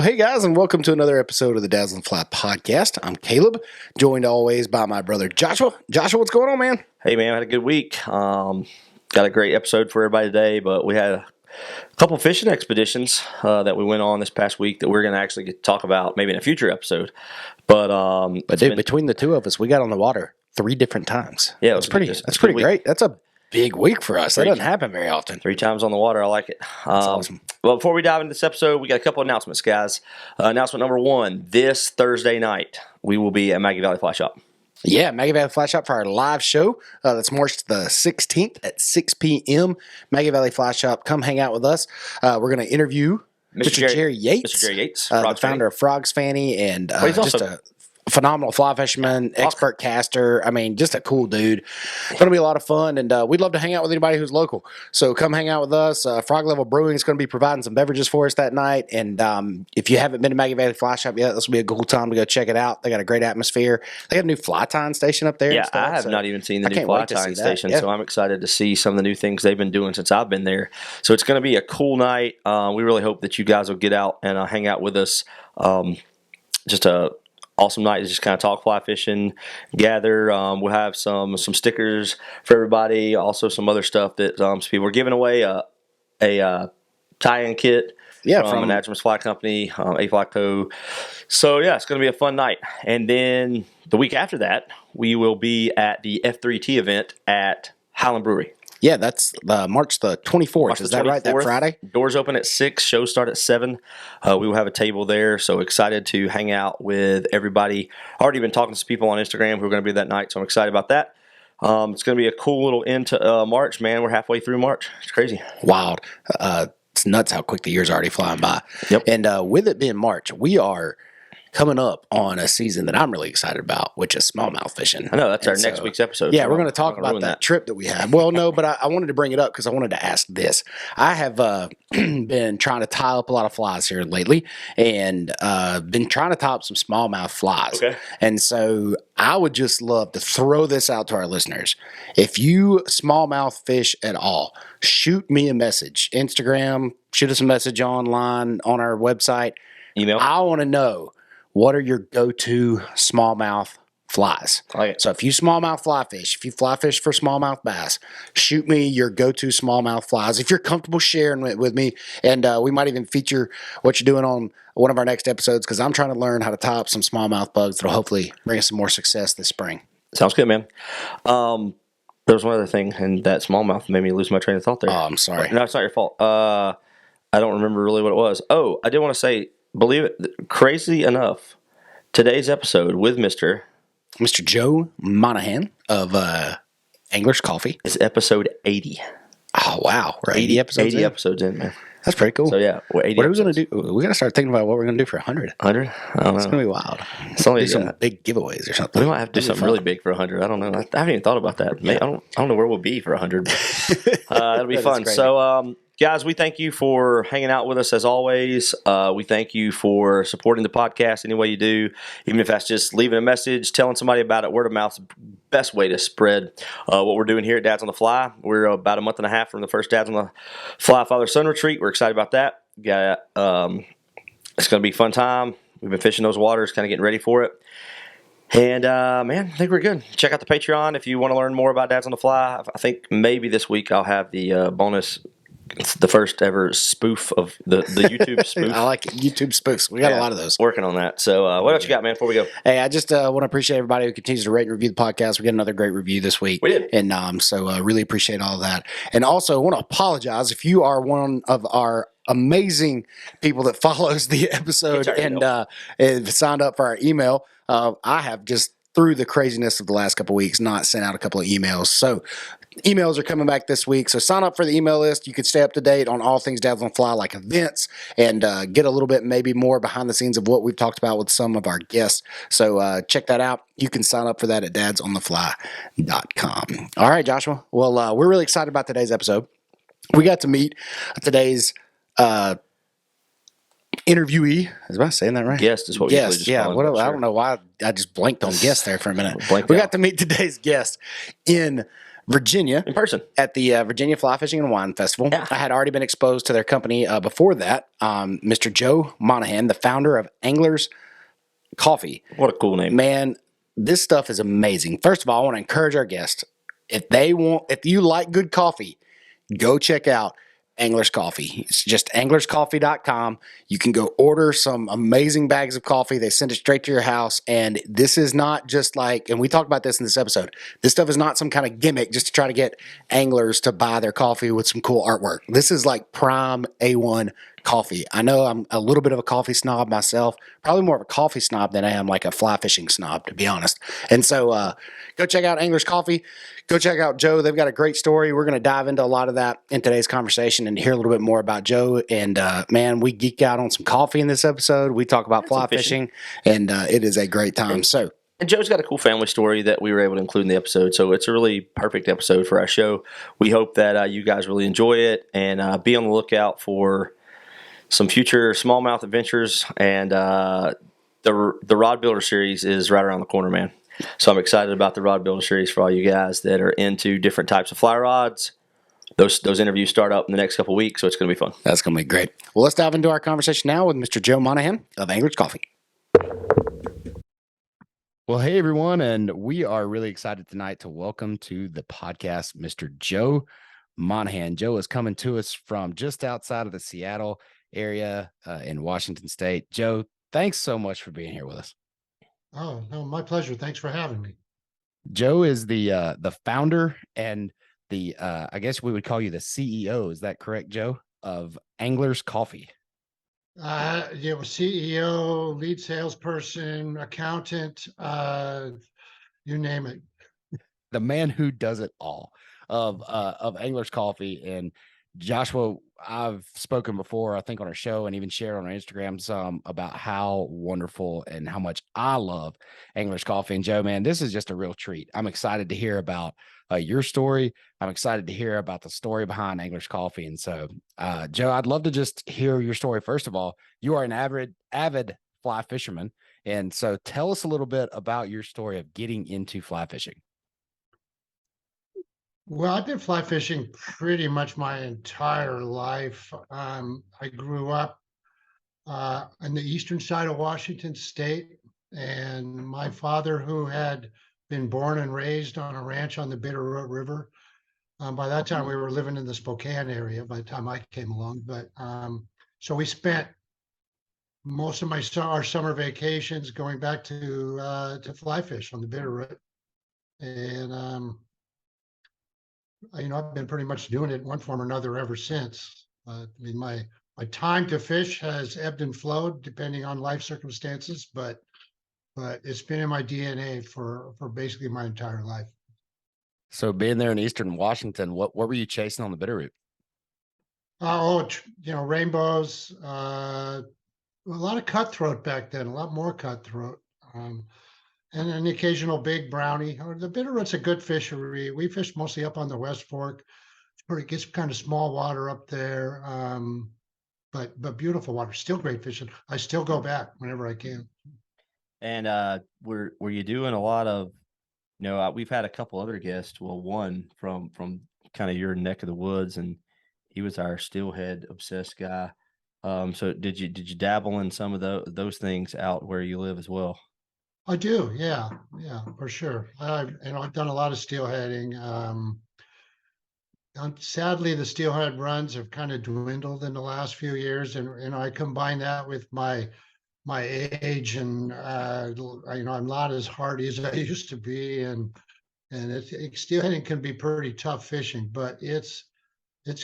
hey guys, and welcome to another episode of the Dazzling Fly podcast. I'm Caleb, joined always by my brother Joshua. Joshua, what's going on, man? Hey, man, I had a good week. Got a great episode for everybody today, but we had a couple fishing expeditions that we went on this past week that we're going to actually get to talk about maybe in a future episode. But dude, between the two of us, we got on the water 3 different times. Yeah, that's pretty great. That's a big week for us. That doesn't happen very often. 3 times on the water. I like it. That's awesome. Well, before we dive into this episode, we got a couple announcements, guys. Announcement number 1, this Thursday night, we will be at Maggie Valley Fly Shop. Yeah, Maggie Valley Fly Shop for our live show. That's March the 16th at 6 p.m. Maggie Valley Fly Shop. Come hang out with us. We're going to interview Mr. Jerry Yates. Mr. Jerry Yates, the founder of Frogs Fanny, and just a phenomenal fly fisherman, expert caster. I mean, just a cool dude. It's going to be a lot of fun, and we'd love to hang out with anybody who's local. So come hang out with us. Frog Level Brewing is going to be providing some beverages for us that night. And if you haven't been to Maggie Valley Fly Shop yet, this will be a cool time to go check it out. They got a great atmosphere. They got a new fly tying station up there. Yeah, I have not even seen the new fly tying station, so I'm excited to see some of the new things they've been doing since I've been there. So it's going to be a cool night. We really hope that you guys will get out and hang out with us. Just a awesome night to just kind of talk fly fishing, gather. We'll have some stickers for everybody. Also, some other stuff that some people are giving away. A tie-in kit from a Naturalist Fly Company, A Fly Co. So yeah, it's going to be a fun night. And then the week after that, we will be at the F3T event at Highland Brewery. Yeah, that's March the 24th. Is that right? That Friday? Doors open at 6. Shows start at 7. We will have a table there. So excited to hang out with everybody. Already been talking to some people on Instagram who are going to be that night. So I'm excited about that. It's going to be a cool little end to March, man. We're halfway through March. It's crazy. Wild. It's nuts how quick the year's already flying by. Yep. And with it being March, we are coming up on a season that I'm really excited about, which is smallmouth fishing. I know, that's our next week's episode. Yeah, we're going to talk about that trip that we had. Well, no, but I wanted to bring it up because I wanted to ask this. I have been trying to tie up a lot of flies here lately and been trying to tie up some smallmouth flies. Okay. And so I would just love to throw this out to our listeners. If you smallmouth fish at all, shoot me a message. Instagram, shoot us a message online on our website. Email. I want to know, what are your go-to smallmouth flies? So if you smallmouth fly fish, if you fly fish for smallmouth bass, shoot me your go-to smallmouth flies. If you're comfortable sharing it with me, and we might even feature what you're doing on one of our next episodes, because I'm trying to learn how to tie up some smallmouth bugs that'll hopefully bring us some more success this spring. Sounds good, man. There was one other thing, and that smallmouth made me lose my train of thought there. Oh, I'm sorry. No, it's not your fault. I don't remember really what it was. Oh, I did want to say, believe it, crazy enough, today's episode with Mr. Joe Monaghan of Angler's Coffee is episode 80. Oh, wow. We're 80 episodes 80 episodes in, man. That's pretty cool. So, yeah, we're 80 What are we going to do? We got to start thinking about what we're going to do for 100. 100? I don't know. It's going to be wild. It's only do some big giveaways or something. We might have to do something really big for 100. I don't know. I haven't even thought about that. Yeah. I don't know where we'll be for 100. It'll be fun. So, guys, we thank you for hanging out with us as always. We thank you for supporting the podcast any way you do, even if that's just leaving a message, telling somebody about it. Word of mouth is the best way to spread what we're doing here at Dads on the Fly. We're about a month and a half from the first Dads on the Fly Father-Son retreat. We're excited about that. It's going to be a fun time. We've been fishing those waters, kind of getting ready for it. And, man, I think we're good. Check out the Patreon if you want to learn more about Dads on the Fly. I think maybe this week I'll have the bonus. It's the first ever spoof of the YouTube spoof. I like it. YouTube spoofs. We got a lot of those. Working on that. So what else you got, man, before we go? Hey, I just want to appreciate everybody who continues to rate and review the podcast. We got another great review this week. We did. And so really appreciate all of that. And also I want to apologize if you are one of our amazing people that follows the episode and signed up for our email. I have just, through the craziness of the last couple of weeks, not sent out a couple of emails. So emails are coming back this week. So sign up for the email list. You can stay up to date on all things Dads on the Fly, like events, and get a little bit maybe more behind the scenes of what we've talked about with some of our guests. So check that out. You can sign up for that at dadsonthefly.com. All right, Joshua. Well, we're really excited about today's episode. We got to meet today's interviewee. Am I saying that right? Guest is what we usually just call him. I don't know why I just blanked on guest there for a minute. We got to meet today's guest in Virginia in person at the Virginia Fly Fishing and Wine Festival. Yeah. I had already been exposed to their company before that. Mr. Joe Monaghan, the founder of Anglers Coffee. What a cool name. Man, this stuff is amazing. First of all, I want to encourage our guests. If you like good coffee, go check out Anglers Coffee. It's just anglerscoffee.com. You can go order some amazing bags of coffee. They send it straight to your house. And this is not just like, and we talked about this in this episode, this stuff is not some kind of gimmick just to try to get anglers to buy their coffee with some cool artwork. This is like prime A1 coffee. I know I'm a little bit of a coffee snob myself, probably more of a coffee snob than I am like a fly fishing snob, to be honest. And so go check out Anglers Coffee. Go check out Joe. They've got a great story. We're going to dive into a lot of that in today's conversation and hear a little bit more about Joe. And man, we geek out on some coffee in this episode. We talk about fly fishing, and it is a great time. And Joe's got a cool family story that we were able to include in the episode, so it's a really perfect episode for our show. We hope that you guys really enjoy it, and be on the lookout for some future smallmouth adventures. And the Rod Builder series is right around the corner, man. So I'm excited about the Rod Builder series for all you guys that are into different types of fly rods. Those interviews start up in the next couple of weeks, so it's going to be fun. That's going to be great. Well, let's dive into our conversation now with Mr. Joe Monaghan of Anglers Coffee. Well, hey, everyone, and we are really excited tonight to welcome to the podcast Mr. Joe Monaghan. Joe is coming to us from just outside of the Seattle area in Washington State. Joe, thanks so much for being here with us. Oh, no, my pleasure. Thanks for having me. Joe is the founder and the I guess we would call you the CEO. Is that correct, Joe? Of Anglers Coffee. Yeah, CEO, lead salesperson, accountant, you name it. The man who does it all of Anglers Coffee. And Joshua, I've spoken before, I think on our show, and even shared on our Instagram some about how wonderful and how much I love Anglers Coffee. And Joe, man, this is just a real treat. I'm excited to hear about your story. I'm excited to hear about the story behind Anglers Coffee. And so, Joe, I'd love to just hear your story. First of all, you are an avid fly fisherman. And so tell us a little bit about your story of getting into fly fishing. Well, I've been fly fishing pretty much my entire life. I grew up on the eastern side of Washington State, and my father, who had been born and raised on a ranch on the Bitterroot River, by that time we were living in the Spokane area by the time I came along. But so we spent most of our summer vacations going back to fly fish on the Bitterroot, and I've been pretty much doing it in one form or another ever since. I mean, my time to fish has ebbed and flowed depending on life circumstances, but it's been in my DNA for basically my entire life. So being there in Eastern Washington, what were you chasing on the Bitterroot? Rainbows, a lot of cutthroat back then, a lot more cutthroat. And an occasional big brownie. The Bitterroot's a good fishery. We fish mostly up on the West Fork, where it gets kind of small water up there, but beautiful water. Still great fishing. I still go back whenever I can. And were you doing a lot of, we've had a couple other guests. Well, one from kind of your neck of the woods, and he was our steelhead obsessed guy. So did you dabble in some of those things out where you live as well? I do, yeah, for sure. I've done a lot of steelheading. Sadly, the steelhead runs have kind of dwindled in the last few years, and I combine that with my age, and I'm not as hardy as I used to be, and steelheading can be pretty tough fishing, but it's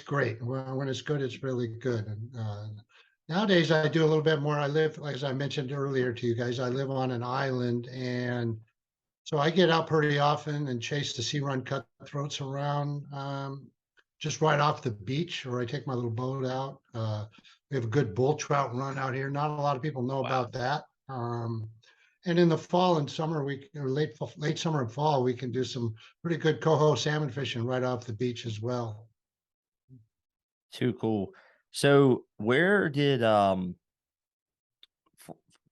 great. When it's good, it's really good. And nowadays, I do a little bit more. I live, as I mentioned earlier to you guys, I live on an island, and so I get out pretty often and chase the sea run cutthroats around, just right off the beach, or I take my little boat out. We have a good bull trout run out here. Not a lot of people know about that. And in the fall and summer, or late summer and fall, we can do some pretty good coho salmon fishing right off the beach as well. Too cool. So where did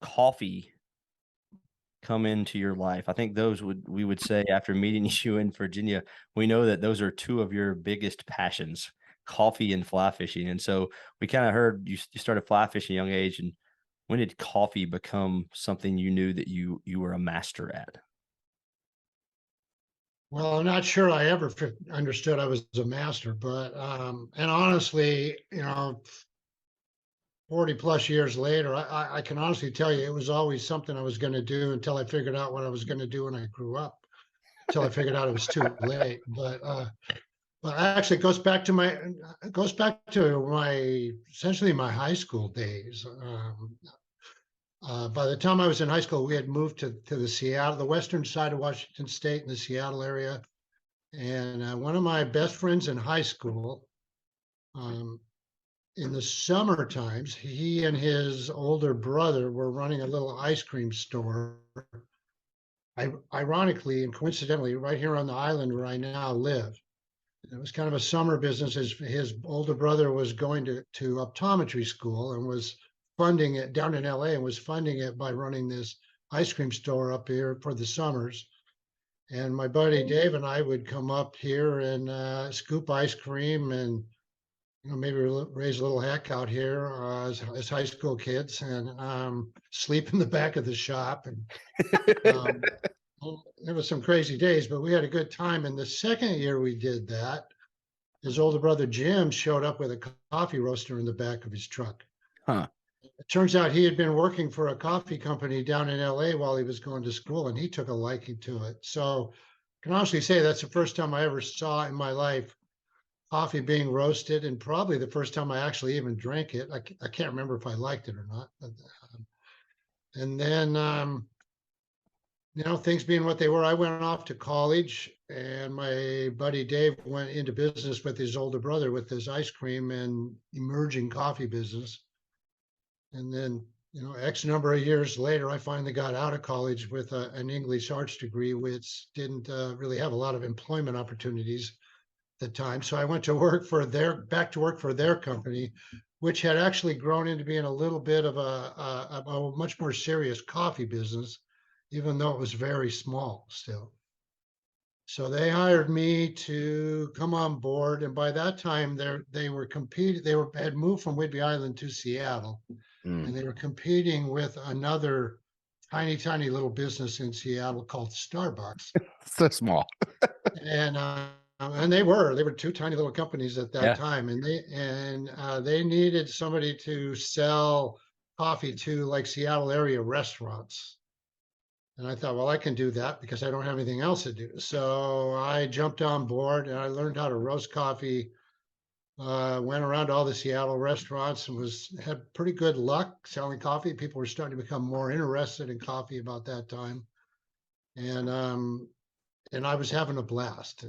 coffee come into your life? I think we would say after meeting you in Virginia, we know that those are two of your biggest passions, coffee and fly fishing. And so we kind of heard you started fly fishing at a young age. And when did coffee become something you knew that you were a master at? Well, I'm not sure I ever understood I was a master, but and honestly, 40 plus years later, I can honestly tell you it was always something I was going to do until I figured out what I was going to do when I grew up, until I figured out it was too late. But actually it goes back to my essentially my high school days. By the time I was in high school, we had moved to the western side of Washington State in the Seattle area. And one of my best friends in high school, um, in the summer times, he and his older brother were running a little ice cream store. Ironically and coincidentally, right here on the island where I now live. It was kind of a summer business. His older brother was going to optometry school and was funding it down in LA and was funding it by running this ice cream store up here for the summers. And my buddy Dave and I would come up here and scoop ice cream and maybe raise a little heck out here as high school kids and sleep in the back of the shop. And it was some crazy days, but we had a good time. And the second year we did that, his older brother Jim showed up with a coffee roaster in the back of his truck. Huh. It turns out he had been working for a coffee company down in LA while he was going to school, and he took a liking to it. So I can honestly say that's the first time I ever saw in my life coffee being roasted, and probably the first time I actually even drank it. I can't remember if I liked it or not. And then things being what they were, I went off to college, and my buddy Dave went into business with his older brother with his ice cream and emerging coffee business. And then, X number of years later, I finally got out of college with an English arts degree, which didn't really have a lot of employment opportunities at the time. So I went to work back to work for their company, which had actually grown into being a little bit of a much more serious coffee business, even though it was very small still. So they hired me to come on board, and by that time they were competing. Had moved from Whidbey Island to Seattle, and they were competing with another tiny little business in Seattle called Starbucks. So small. And they were two tiny little companies at that time, and they needed somebody to sell coffee to like Seattle area restaurants. And I thought, well, I can do that because I don't have anything else to do. So I jumped on board and I learned how to roast coffee. Went around to all the Seattle restaurants and had pretty good luck selling coffee. People were starting to become more interested in coffee about that time, and I was having a blast.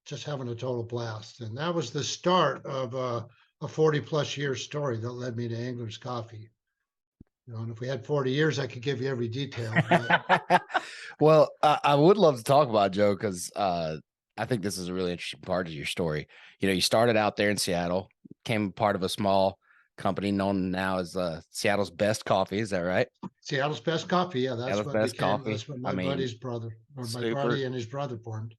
Just having a total blast. And that was the start of a 40 plus year story that led me to Angler's Coffee. And if we had 40 years, I could give you every detail. But... Well, I would love to talk about Joe because I think this is a really interesting part of your story. You started out there in Seattle, became part of a small company known now as Seattle's Best Coffee. Is that right? Seattle's Best Coffee. Yeah, that's Seattle's what Best became. Coffee. That's what my buddy's brother, or my buddy and his brother formed.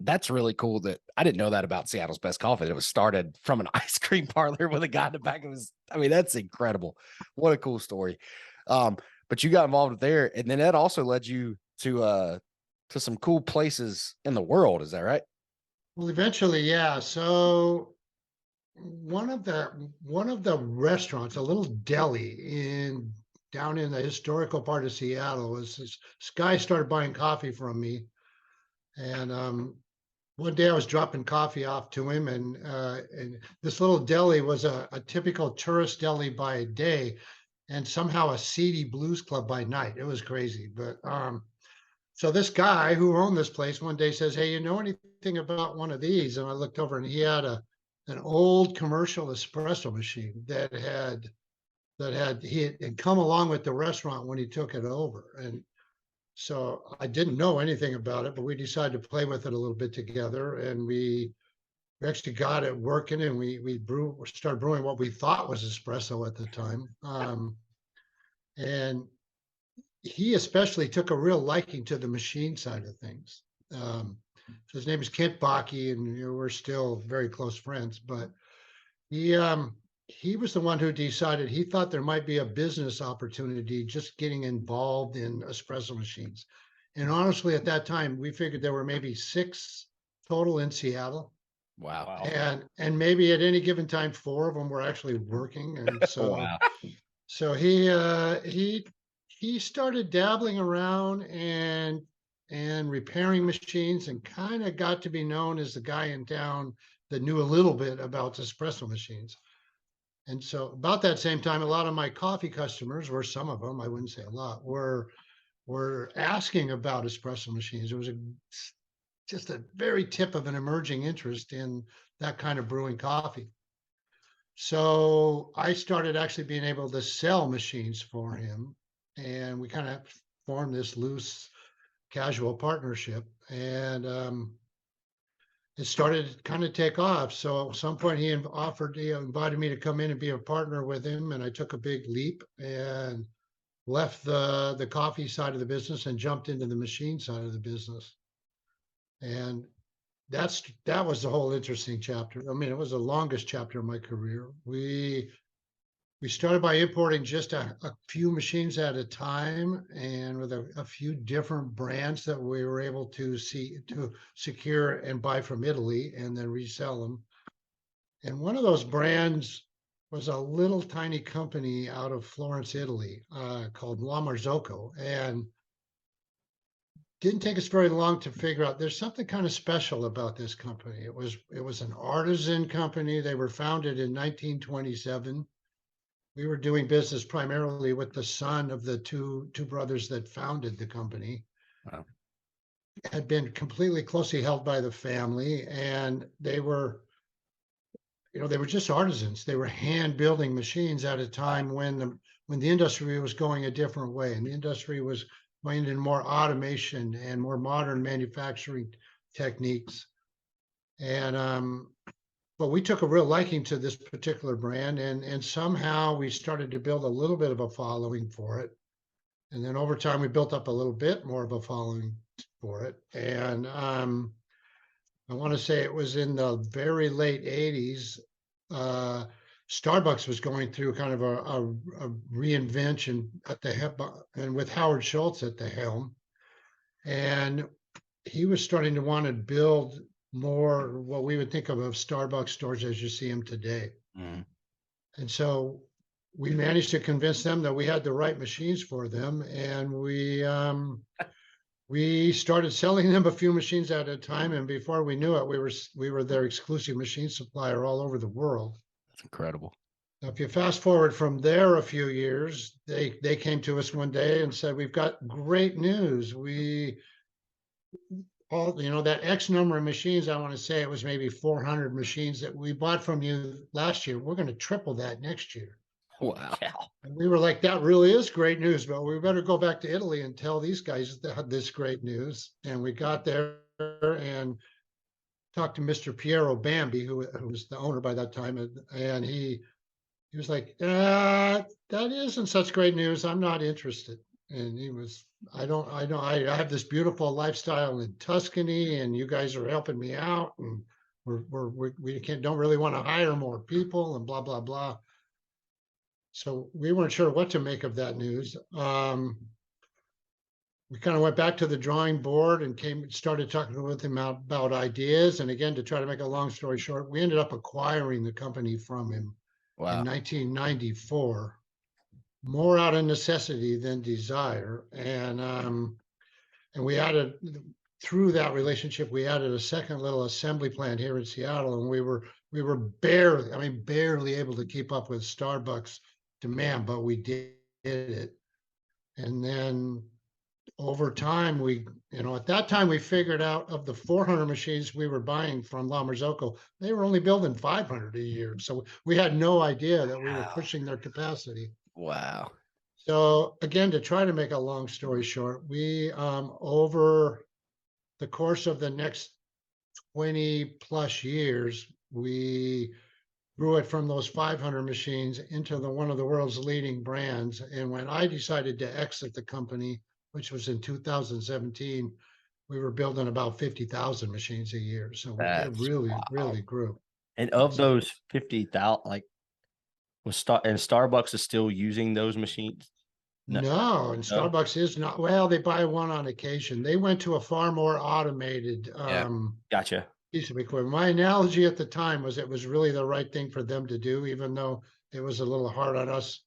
That's really cool. That I didn't know that about Seattle's Best Coffee. It was started from an ice cream parlor with a guy in the back of his. I mean, that's incredible. What a cool story. But you got involved with there, and then that also led you to some cool places in the world. Is that right? Well, eventually, yeah. So one of the restaurants, a little deli down in the historical part of Seattle, was this guy started buying coffee from me, and one day I was dropping coffee off to him, and this little deli was a typical tourist deli by day, and somehow a seedy blues club by night. It was crazy, but so this guy who owned this place one day says, "Hey, you know anything about one of these?" And I looked over, and he had an old commercial espresso machine that he had come along with the restaurant when he took it over. And so I didn't know anything about it, but we decided to play with it a little bit together, and we actually got it working, and we started brewing what we thought was espresso at the time. And he especially took a real liking to the machine side of things. So his name is Kent Baki, and we're still very close friends. But he was the one who decided he thought there might be a business opportunity just getting involved in espresso machines. And honestly, at that time, we figured there were maybe 6 total in Seattle. Wow. And maybe at any given time, 4 of them were actually working. And so Wow. so he started dabbling around and repairing machines, and kind of got to be known as the guy in town that knew a little bit about espresso machines. And so about that same time, a lot of my coffee customers, or some of them, I wouldn't say a lot, were asking about espresso machines. It was just a very tip of an emerging interest in that kind of brewing coffee. So I started actually being able to sell machines for him, and we kind of formed this loose, casual partnership, and it started to kind of take off. So at some point, he invited me to come in and be a partner with him, and I took a big leap and left the coffee side of the business and jumped into the machine side of the business. And that was the whole interesting chapter. I mean, it was the longest chapter of my career. We started by importing just a few machines at a time, and with a few different brands that we were able to secure and buy from Italy and then resell them. And one of those brands was a little tiny company out of Florence, Italy, called La Marzocco. And didn't take us very long to figure out there's something kind of special about this company. It was an artisan company. They were founded in 1927. We were doing business primarily with the son of the two brothers that founded the company. Wow. Had been completely closely held by the family, and they were just artisans. They were hand building machines at a time when the industry was going a different way, and the industry was going into more automation and more modern manufacturing techniques. And but we took a real liking to this particular brand, and somehow we started to build a little bit of a following for it. And then over time, we built up a little bit more of a following for it. And I want to say it was in the very late 80s. Starbucks was going through kind of a reinvention at the helm, and with Howard Schultz at the helm. And he was starting to want to build more what we would think of as Starbucks stores as you see them today. Mm. And so we managed to convince them that we had the right machines for them, and we started selling them a few machines at a time. And before we knew it, we were their exclusive machine supplier all over the world. That's incredible. Now, if you fast forward from there a few years, they came to us one day and said, "We've got great news. That X number of machines, I want to say it was maybe 400 machines that we bought from you last year. We're going to triple that next year." Wow. And we were like, that really is great news, but we better go back to Italy and tell these guys this great news. And we got there and talked to Mr. Piero Bambi, who was the owner by that time. And he was like, that isn't such great news. I'm not interested. And he was, I have this beautiful lifestyle in Tuscany, and you guys are helping me out, and we don't really want to hire more people, and blah, blah, blah. So we weren't sure what to make of that news. We kind of went back to the drawing board and started talking with him about ideas. And again, to try to make a long story short, we ended up acquiring the company from him in 1994, more out of necessity than desire. And we added, through that relationship, we added a second little assembly plant here in Seattle, and we were barely able to keep up with Starbucks demand, but we did it. And then over time, at that time, we figured out of the 400 machines we were buying from La Marzocco, they were only building 500 a year. So we had no idea that we were pushing their capacity. Wow. So again, to try to make a long story short, we, over the course of the next 20 plus years, we grew it from those 500 machines into one of the world's leading brands. And when I decided to exit the company, which was in 2017, we were building about 50,000 machines a year. So it really grew. And of those 50,000, like Starbucks is still using those machines? No, and Starbucks is not. Well, they buy one on occasion. They went to a far more automated Gotcha. piece of equipment. My analogy at the time was it was really the right thing for them to do, even though it was a little hard on us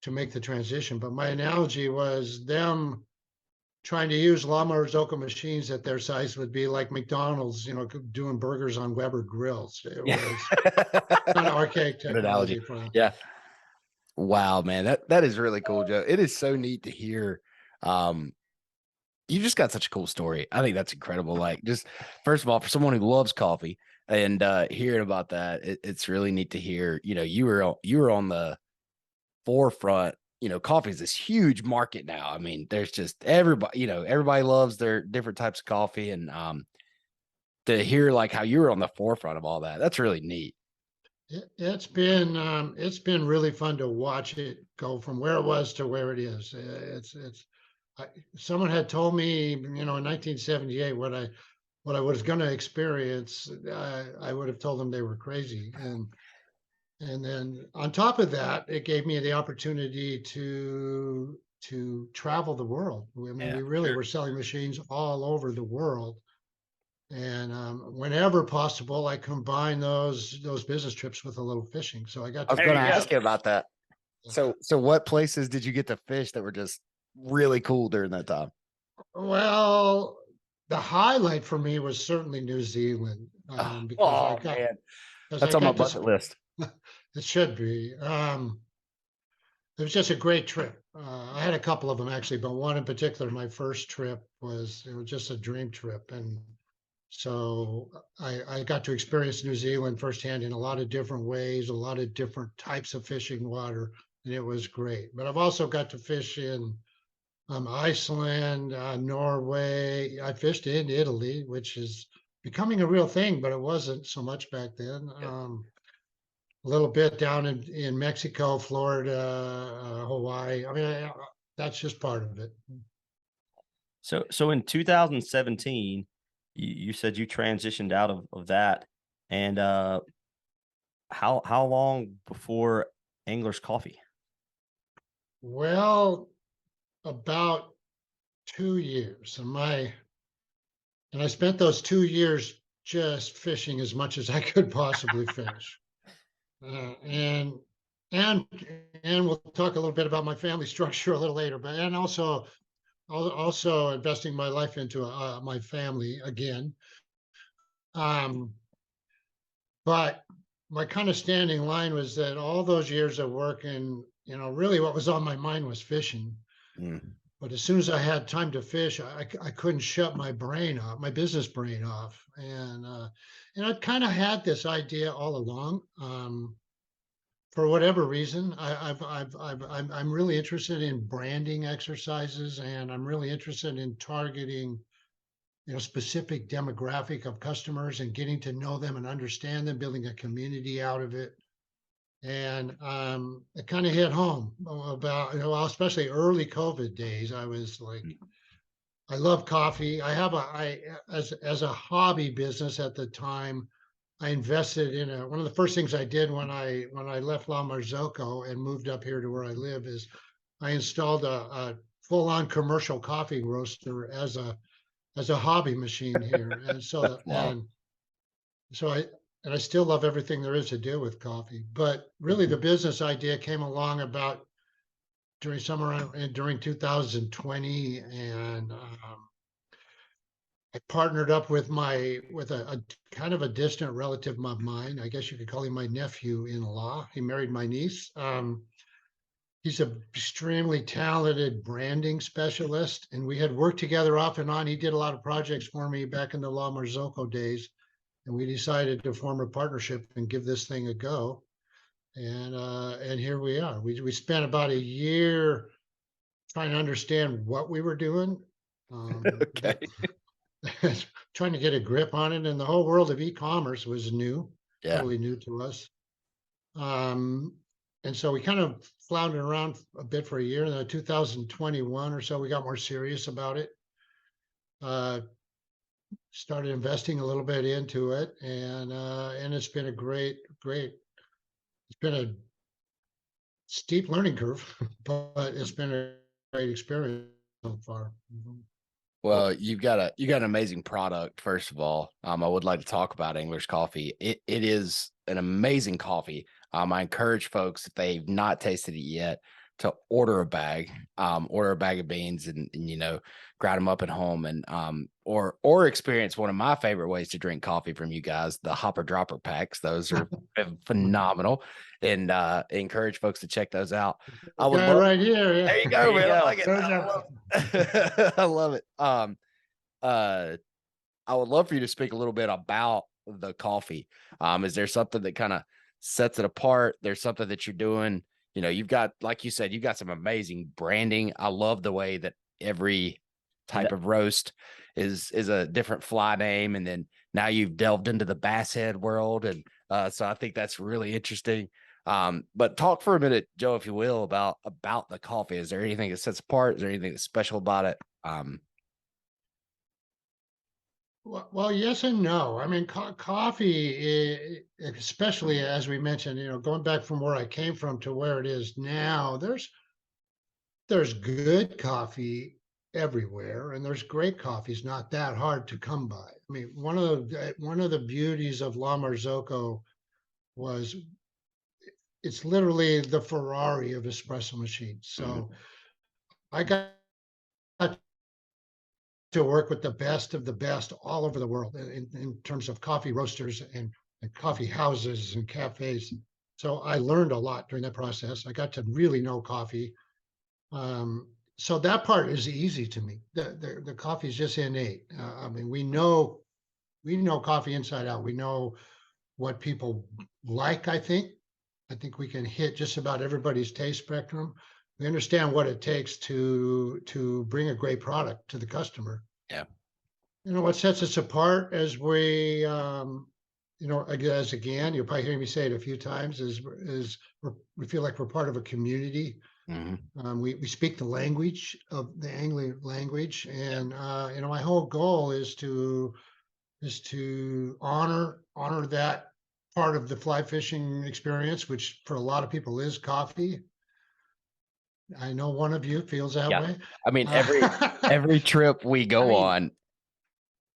to make the transition. But my analogy was them trying to use La Marzocco machines at their size would be like McDonald's, doing burgers on Weber grills. It was kind of archaic technology for them. Yeah. Wow, man, that is really cool, Joe. It is so neat to hear. You just got such a cool story. I think that's incredible. Like, just first of all, for someone who loves coffee and hearing about that, it's really neat to hear. You were on the forefront. Coffee is this huge market now. I mean, there's just everybody. Everybody loves their different types of coffee, and to hear like how you were on the forefront of all that, that's really neat. It's been really fun to watch it go from where it was to where it is. Someone had told me, in 1978, what I was going to experience. I would have told them they were crazy, and then on top of that, it gave me the opportunity to travel the world. I mean, we really were selling machines all over the world. And whenever possible, I combine those business trips with a little fishing. So I got. I was going to ask you about that. So what places did you get to fish that were just really cool during that time? Well, the highlight for me was certainly New Zealand because that's on my bucket list. It should be. It was just a great trip. I had a couple of them actually, but one in particular, my first trip was just a dream trip, and so I got to experience New Zealand firsthand in a lot of different ways, a lot of different types of fishing water, and it was great. But I've also got to fish in Iceland, Norway. I fished in Italy, which is becoming a real thing, but it wasn't so much back then. A little bit down in Mexico, Florida, Hawaii. I mean, that's just part of it. So in 2017, you said you transitioned out of that, and how long before Angler's Coffee? Well, about 2 years, and I spent those 2 years just fishing as much as I could possibly fish, and we'll talk a little bit about my family structure a little later, but and also investing my life into my family again. But my kind of standing line was that all those years of working, really what was on my mind was fishing. But as soon as I had time to fish, I couldn't shut my brain off, my business brain off. And I'd kind of had this idea all along. For whatever reason, I'm really interested in branding exercises, and I'm really interested in targeting specific demographic of customers and getting to know them and understand them, building a community out of it. And it kind of hit home about, especially early COVID days. I was like, I love coffee. As a hobby business at the time, I invested in one of the first things I did when I left La Marzocco and moved up here to where I live is I installed a full-on commercial coffee roaster as a hobby machine here. And so I still love everything there is to do with coffee. But really the business idea came along about during 2020, and I partnered up with a kind of a distant relative of mine. I guess you could call him my nephew-in-law. He married my niece. He's an extremely talented branding specialist, and we had worked together off and on. He did a lot of projects for me back in the La Marzocco days, and we decided to form a partnership and give this thing a go. And here we are. We spent about a year trying to understand what we were doing. Okay. Trying to get a grip on it, and the whole world of e-commerce was new, totally new to us. And so we kind of floundered around a bit for a year. And then 2021 or so, we got more serious about it. Started investing a little bit into it, and it's been a great. It's been a steep learning curve, but it's been a great experience so far. Well, you've got an amazing product. First of all, I would like to talk about English coffee. It is an amazing coffee. I encourage folks, if they've not tasted it yet, to order a bag of beans and grind them up at home, and or experience one of my favorite ways to drink coffee from you guys, the hopper dropper packs. Those are phenomenal, and encourage folks to check those out. I would love right here. Yeah. There you go, man. I like it. I love it. I would love for you to speak a little bit about the coffee. Is there something that kind of sets it apart? There's something that you're doing. You've got, like you said, you've got some amazing branding. I love the way that every type of roast is a different fly name. And then now you've delved into the bass head world. And so I think that's really interesting. But talk for a minute, Joe, if you will, about the coffee. Is there anything that sets apart? Is there anything that's special about it? Well, yes and no. I mean, coffee, especially as we mentioned, going back from where I came from to where it is now, there's good coffee everywhere, and there's great coffee. It's not that hard to come by. I mean, one of the beauties of La Marzocco was it's literally the Ferrari of espresso machines. So I got to work with the best of the best all over the world in terms of coffee roasters and coffee houses and cafes. So I learned a lot during that process. I got to really know coffee. So that part is easy to me. The coffee is just innate. I mean, we know coffee inside out. We know what people like. I think we can hit just about everybody's taste spectrum. We understand what it takes to bring a great product to the customer. Yeah. What sets us apart as we, as again, you'll probably hear me say it a few times, is we feel like we're part of a community. Mm-hmm. We speak the language of the Anglo language, and my whole goal is to honor that part of the fly fishing experience, which for a lot of people is coffee. I know one of you feels that way. I mean, every trip we go on,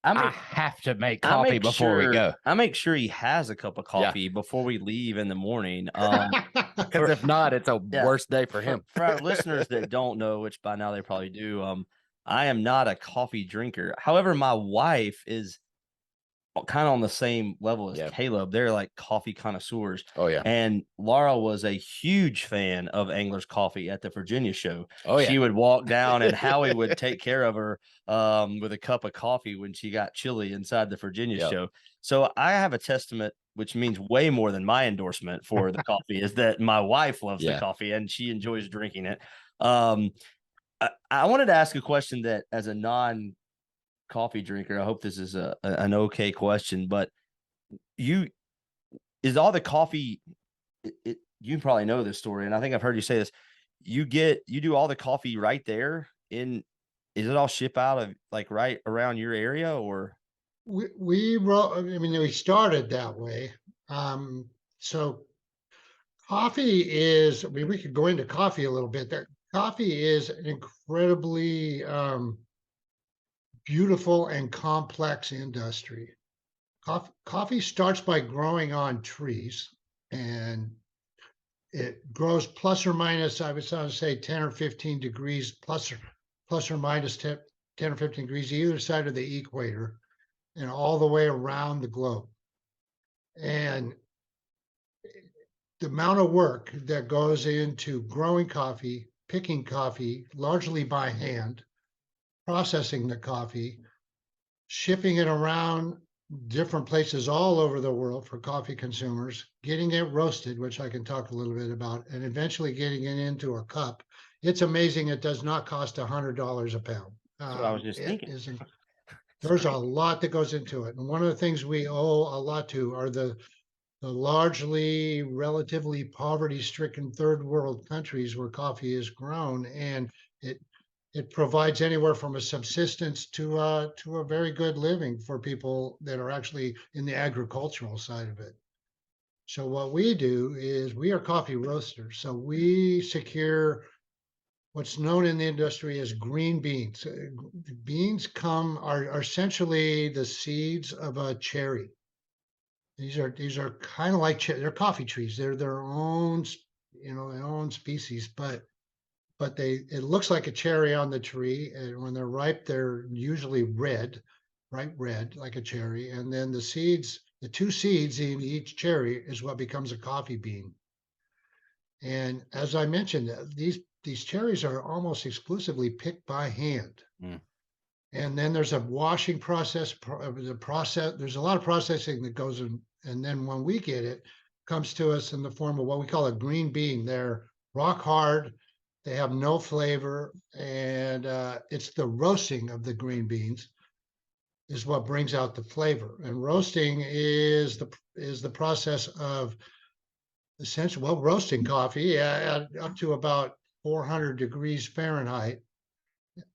I have to make coffee before we go. I make sure he has a cup of coffee before we leave in the morning. Because if not, it's a worse day for him. For our listeners that don't know, which by now they probably do, I am not a coffee drinker. However, my wife is kind of on the same level as Caleb. They're like coffee connoisseurs. Oh yeah. And Laura was a huge fan of Angler's Coffee at the Virginia show. Oh yeah. She would walk down and Howie would take care of her with a cup of coffee when she got chilly inside the Virginia show. So I have a testament, which means way more than my endorsement for the coffee, is that my wife loves the coffee and she enjoys drinking it. I wanted to ask a question that, as a non-coffee drinker, I hope this is an okay question, but is all the coffee, you probably know this story, and I think I've heard you say this, you do all the coffee right there is it all ship out of like right around your area, or? We started that way. So coffee is, we could go into coffee a little bit. That coffee is an incredibly beautiful and complex industry. Coffee starts by growing on trees, and it grows plus or minus, I would say 10 or 15 degrees, plus or minus 10 or 15 degrees either side of the equator, and all the way around the globe. And the amount of work that goes into growing coffee, picking coffee, largely by hand, processing the coffee, shipping it around different places all over the world for coffee consumers, getting it roasted, which I can talk a little bit about, and eventually getting it into a cup. It's amazing. It does not cost $100 a pound. That's what I was just thinking. There's a lot that goes into it. And one of the things we owe a lot to are the the largely relatively poverty-stricken third world countries where coffee is grown, and it provides anywhere from a subsistence to a very good living for people that are actually in the agricultural side of it. So what we do is we are coffee roasters. So we secure what's known in the industry as green beans. Beans are essentially the seeds of a cherry. These are kind of like they're coffee trees. They're their own, their own species, but it looks like a cherry on the tree, and when they're ripe, they're usually red, bright red, like a cherry. And then the two seeds in each cherry is what becomes a coffee bean. And as I mentioned, these cherries are almost exclusively picked by hand. Mm. And then there's a washing process. There's a lot of processing that goes in, and then when we get it, comes to us in the form of what we call a green bean. They're rock hard. They have no flavor, and it's the roasting of the green beans is what brings out the flavor. And roasting is the process of essentially, well, roasting coffee at up to about 400 degrees Fahrenheit,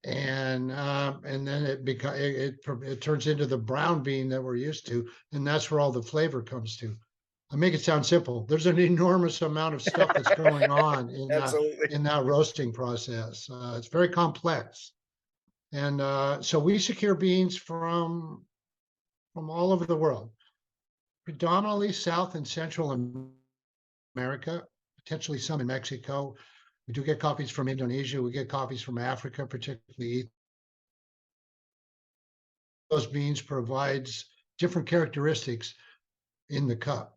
and then it turns into the brown bean that we're used to, and that's where all the flavor comes to. I make it sound simple. There's an enormous amount of stuff that's going on in that roasting process. It's very complex, and so we secure beans from all over the world, predominantly South and Central America, potentially some in Mexico. We do get coffees from Indonesia. We get coffees from Africa, particularly. Those beans provides different characteristics in the cup.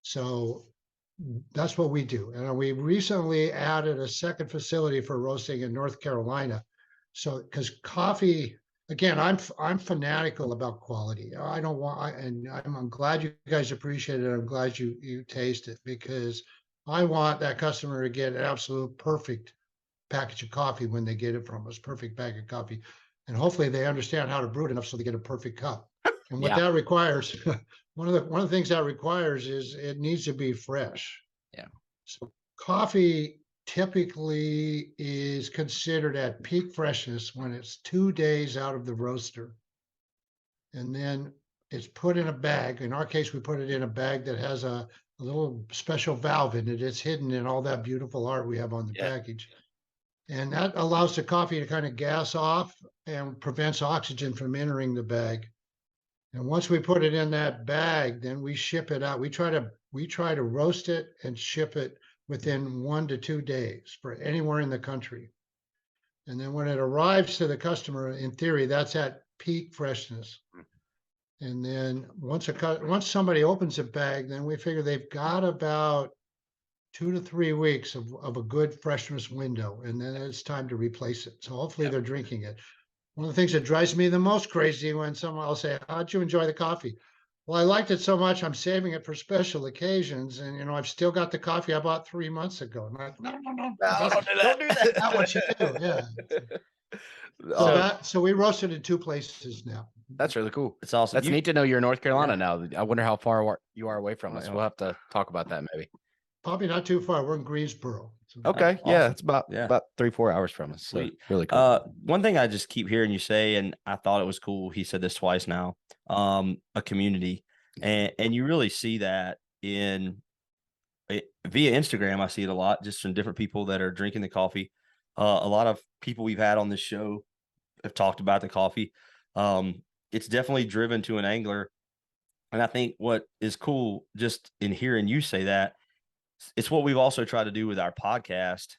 So that's what we do. And we recently added a second facility for roasting in North Carolina. So because coffee, again, I'm fanatical about quality. I don't want, and I'm glad you guys appreciate it. I'm glad you taste it, because I want that customer to get an absolute perfect package of coffee when they get it from us, perfect bag of coffee. And hopefully they understand how to brew it enough so they get a perfect cup. And what that requires, one of the things that requires is it needs to be fresh. Yeah. So coffee typically is considered at peak freshness when it's 2 days out of the roaster. And then it's put in a bag. In our case, we put it in a bag that has a little special valve in it. It's hidden in all that beautiful art we have on the package. And that allows the coffee to kind of gas off and prevents oxygen from entering the bag. And once we put it in that bag, then we ship it out. We try to roast it and ship it within 1 to 2 days for anywhere in the country. And then when it arrives to the customer, in theory, that's at peak freshness. And then once somebody opens a bag, then we figure they've got about 2 to 3 weeks of a good freshness window, and then it's time to replace it. So hopefully they're drinking it. One of the things that drives me the most crazy when someone will say, "How'd you enjoy the coffee?" Well, I liked it so much, I'm saving it for special occasions. And, I've still got the coffee I bought 3 months ago. I'm like, no, don't do that. Not what you do. Yeah. So we roasted in 2 places now. That's really cool. It's awesome. That's neat to know you're in North Carolina now. I wonder how far you are away from us. We'll have to talk about that maybe. Probably not too far. We're in Greensboro. Okay. Awesome. Yeah. It's about 3-4 hours from us. So really cool. One thing I just keep hearing you say, and I thought it was cool. He said this twice now, a community. And you really see that via Instagram. I see it a lot, just from different people that are drinking the coffee. A lot of people we've had on this show have talked about the coffee. It's definitely driven to an angler. And I think what is cool, just in hearing you say that, it's what we've also tried to do with our podcast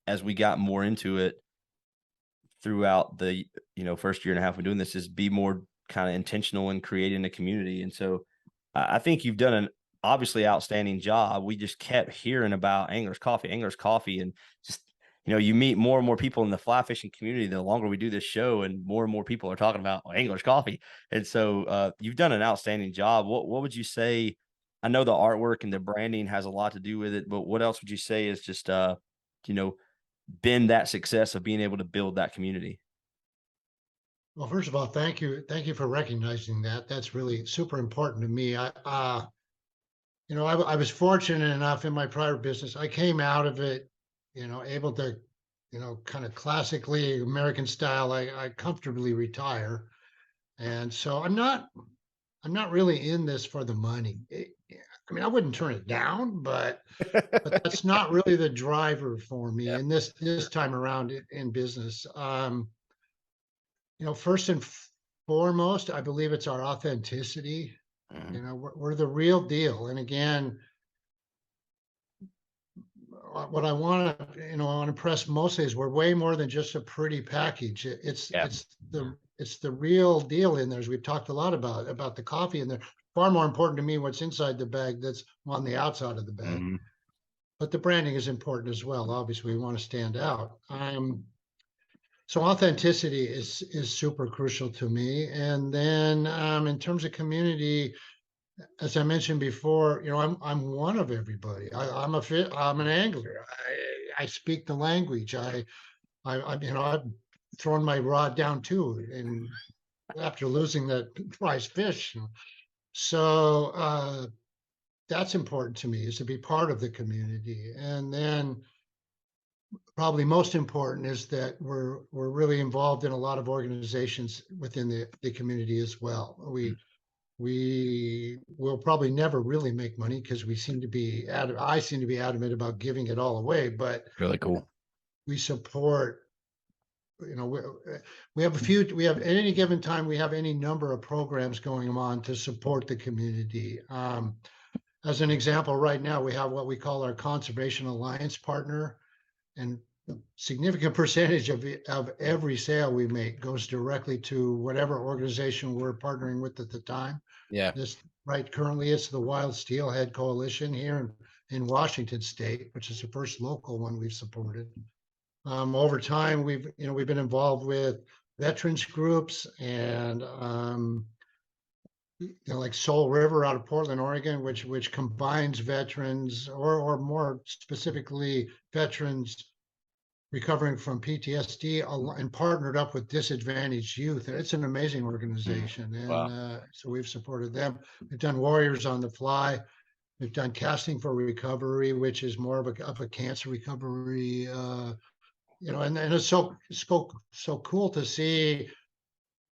as we got more into it throughout the first year and a half of doing this, is be more kind of intentional in creating a community. And so I think you've done an obviously outstanding job. We just kept hearing about Anglers Coffee, and just you meet more and more people in the fly fishing community the longer we do this show, and more people are talking about Anglers Coffee. And so you've done an outstanding job. What would you say? I know the artwork and the branding has a lot to do with it, but what else would you say is just, been that success of being able to build that community? Well, first of all, thank you for recognizing that. That's really super important to me. I was fortunate enough in my prior business. I came out of it, able to, kind of classically American style. I comfortably retire, and so I'm not really in this for the money. I mean, I wouldn't turn it down, but that's not really the driver for me. Yep. And this time around in business, first and foremost, I believe it's our authenticity. We're the real deal. And again, what I want to, impress mostly is we're way more than just a pretty package. It's the real deal in there, as we've talked a lot about the coffee in there. Far more important to me what's inside the bag that's on the outside of the bag. Mm-hmm. But the branding is important as well. Obviously, we want to stand out. So authenticity is super crucial to me. And then in terms of community, as I mentioned before, I'm one of everybody. I'm an angler. I speak the language. I've thrown my rod down too, and after losing that prize fish, so that's important to me, is to be part of the community. And then probably most important is that we're really involved in a lot of organizations within the community as well. We will probably never really make money because I seem to be adamant about giving it all away, but Really cool. we support, we have at any given time, we have any number of programs going on to support the community. As an example, right now, we have what we call our Conservation Alliance partner, and a significant percentage of every sale we make goes directly to whatever organization we're partnering with at the time. Yeah. Currently it's the Wild Steelhead Coalition here in Washington State, which is the first local one we've supported. Over time, we've been involved with veterans groups and like Soul River out of Portland, Oregon, which combines veterans or more specifically veterans recovering from PTSD and partnered up with disadvantaged youth. It's an amazing organization. And wow. So we've supported them. We've done Warriors on the Fly. We've done Casting for Recovery, which is more of a cancer recovery, and it's so cool to see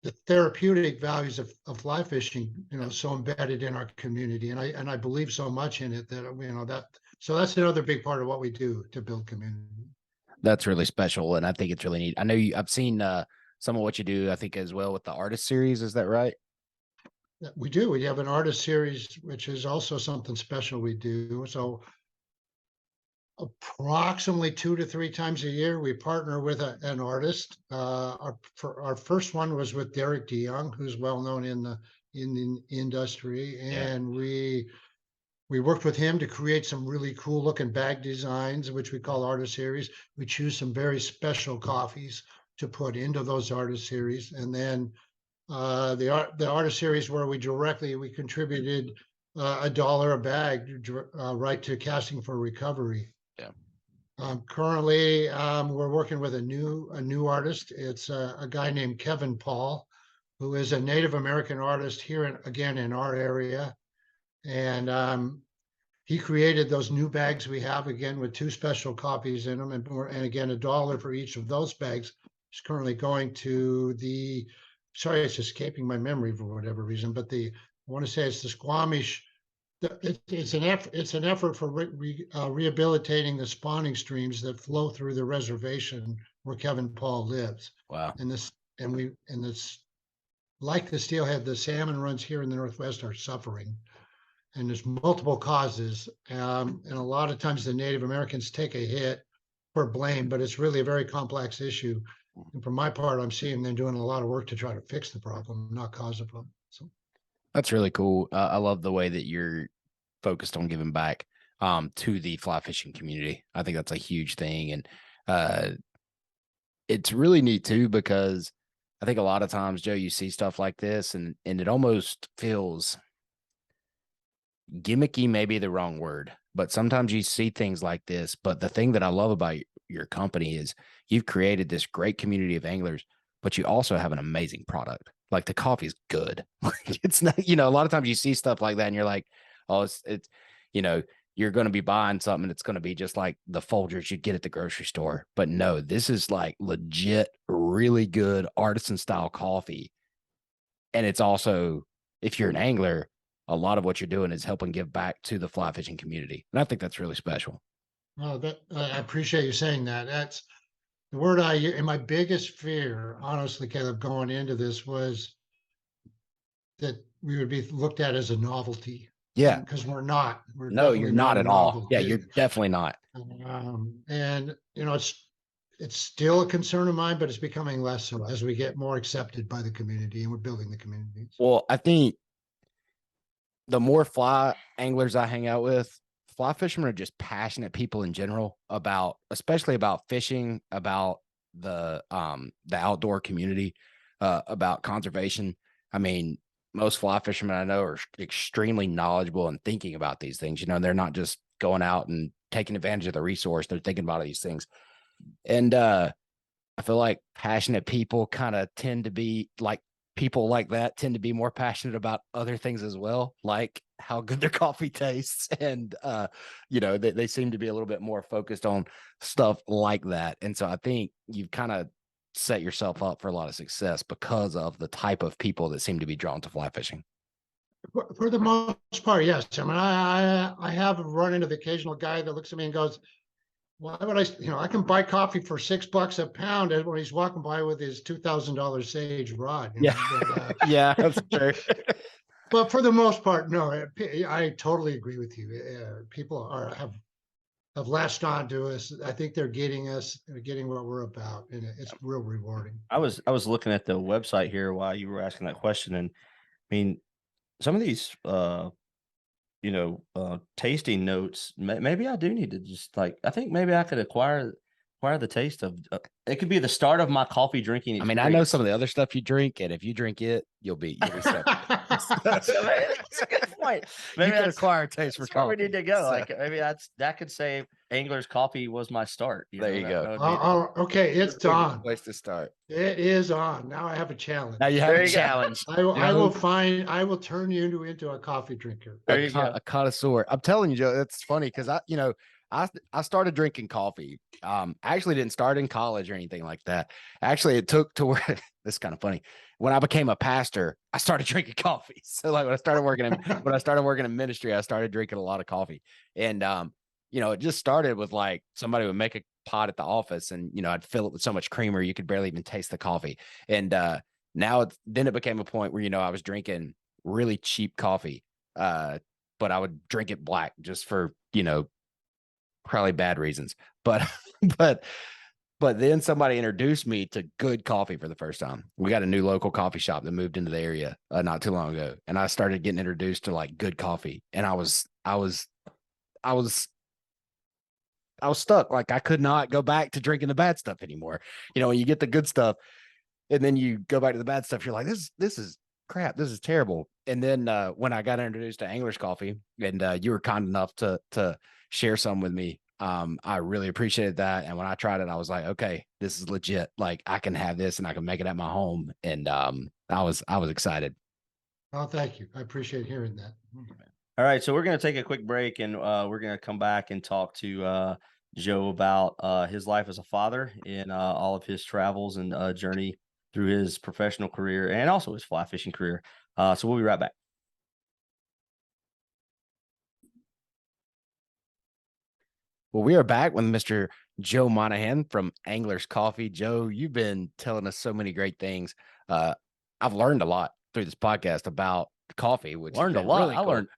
the therapeutic values of fly fishing, so embedded in our community. And I believe so much in it that, so that's another big part of what we do to build community. That's really special, and I think it's really neat. I know I've seen some of what you do, I think, as well with the artist series. Is that right? We do. We have an artist series, which is also something special we do. So approximately 2 to 3 times a year, we partner with an artist. Our first one was with Derek DeYoung, who's well known in the industry, and we worked with him to create some really cool looking bag designs, which we call artist series. We choose some very special coffees to put into those artist series. And then the artist series where we contributed $1 a bag right to Casting for Recovery. Yeah. Currently, we're working with a new artist. It's a guy named Kevin Paul, who is a Native American artist here in our area. And he created those new bags we have, again, with 2 special copies in them. And again, $1 for each of those bags is currently going to sorry, it's escaping my memory for whatever reason, but I want to say it's the Squamish. It's an effort for rehabilitating the spawning streams that flow through the reservation where Kevin Paul lives. Wow. Like the steelhead, the salmon runs here in the Northwest are suffering, and there's multiple causes. And a lot of times the Native Americans take a hit for blame, but it's really a very complex issue. And for my part, I'm seeing them doing a lot of work to try to fix the problem, not cause the problem. So that's really cool. I love the way that you're focused on giving back to the fly fishing community. I think that's a huge thing. And it's really neat too, because I think a lot of times, Joe, you see stuff like this and it almost feels gimmicky, maybe the wrong word, but sometimes you see things like this. But the thing that I love about your company is you've created this great community of anglers, but you also have an amazing product. Like the coffee is good. It's not, a lot of times you see stuff like that and you're like, oh, you're going to be buying something that's going to be just like the Folgers you'd get at the grocery store. But no, this is like legit, really good artisan style coffee. And it's also, if you're an angler, a lot of what you're doing is helping give back to the fly fishing community. And I think that's really special. Well, I appreciate you saying that. That's the word and my biggest fear, honestly, Caleb, going into this was that we would be looked at as a novelty. Yeah. Because we're not. We're no, you're not at all. Yeah, you're definitely not. And it's still a concern of mine, but it's becoming less so as we get more accepted by the community and we're building the communities. Well, I think the more fly anglers I hang out with, fly fishermen are just passionate people in general especially about fishing, about the outdoor community, about conservation. I mean, most fly fishermen I know are extremely knowledgeable and thinking about these things. They're not just going out and taking advantage of the resource. They're thinking about these things. And I feel like passionate people kind of tend to be like, people like that tend to be more passionate about other things as well, like how good their coffee tastes. And, they seem to be a little bit more focused on stuff like that. And so I think you've kind of set yourself up for a lot of success because of the type of people that seem to be drawn to fly fishing. For the most part, yes. I mean, I have run into the occasional guy that looks at me and goes, why would I can buy coffee for $6 a pound when he's walking by with his $2,000 Sage rod. Yeah. Yeah, that's true. But for the most part, no, I totally agree with you. People have latched on to us. I think they're getting what we're about, and it's real rewarding. I was looking at the website here while you were asking that question, and I mean, some of these tasting notes, maybe I do need to just I think maybe I could acquire the taste of it could be the start of my coffee drinking experience. I mean, I know some of the other stuff you drink, and if you drink it, you'll be set. That's a good point. Maybe you can acquire a taste for coffee. Where we need to go. So. Maybe that could say Angler's Coffee was my start. There you go. Okay, it's on. Place to start. It is on. Now I have a challenge. Now you have a challenge. I will turn you into a coffee drinker. A connoisseur. I'm telling you, Joe, that's funny because I started drinking coffee. I actually didn't start in college or anything like that. Actually, it took to where this is kind of funny. When I became a pastor, I started drinking coffee. So when I started working in ministry, I started drinking a lot of coffee. And it just started with somebody would make a pot at the office and I'd fill it with so much creamer you could barely even taste the coffee. And then it became a point where I was drinking really cheap coffee. But I would drink it black just for probably bad reasons. But then somebody introduced me to good coffee for the first time. We got a new local coffee shop that moved into the area not too long ago, and I started getting introduced to good coffee. And I was stuck. I could not go back to drinking the bad stuff anymore. When you get the good stuff and then you go back to the bad stuff, you're like, this is crap. This is terrible. And then when I got introduced to Angler's Coffee and you were kind enough to share some with me, I really appreciated that. And when I tried it, I was like, okay, this is legit. I can have this and I can make it at my home. And I was excited. Oh, thank you. I appreciate hearing that. All right. So we're going to take a quick break and we're going to come back and talk to Joe about his life as a father and all of his travels and journey through his professional career and also his fly fishing career. So we'll be right back. Well, we are back with Mr. Joe Monaghan from Angler's Coffee. Joe, you've been telling us so many great things. I've learned a lot through this podcast about coffee, which learned a lot. Really cool. I learned.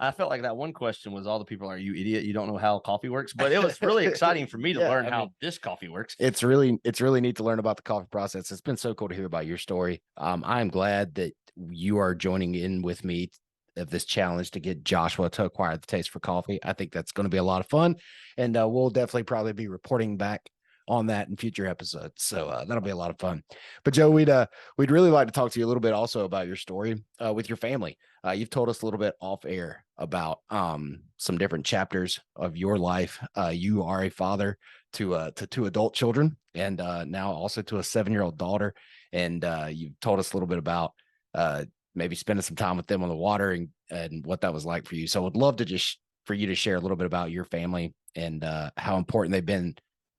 I felt like that one question was all the people are you idiot? You don't know how coffee works, but it was really exciting for me to learn how this coffee works. It's really neat to learn about the coffee process. It's been so cool to hear about your story. I'm glad that you are joining in with me of this challenge to get Joshua to acquire the taste for coffee. I think that's going to be a lot of fun, and we'll definitely probably be reporting back on that in future episodes. So that'll be a lot of fun. But Joe, we'd really like to talk to you a little bit also about your story with your family. You've told us a little bit off air about some different chapters of your life. You are a father to two adult children, and now also to a 7-year-old daughter. And you've told us a little bit about maybe spending some time with them on the water and what that was like for you. So I would love to just for you to share a little bit about your family and how important they've been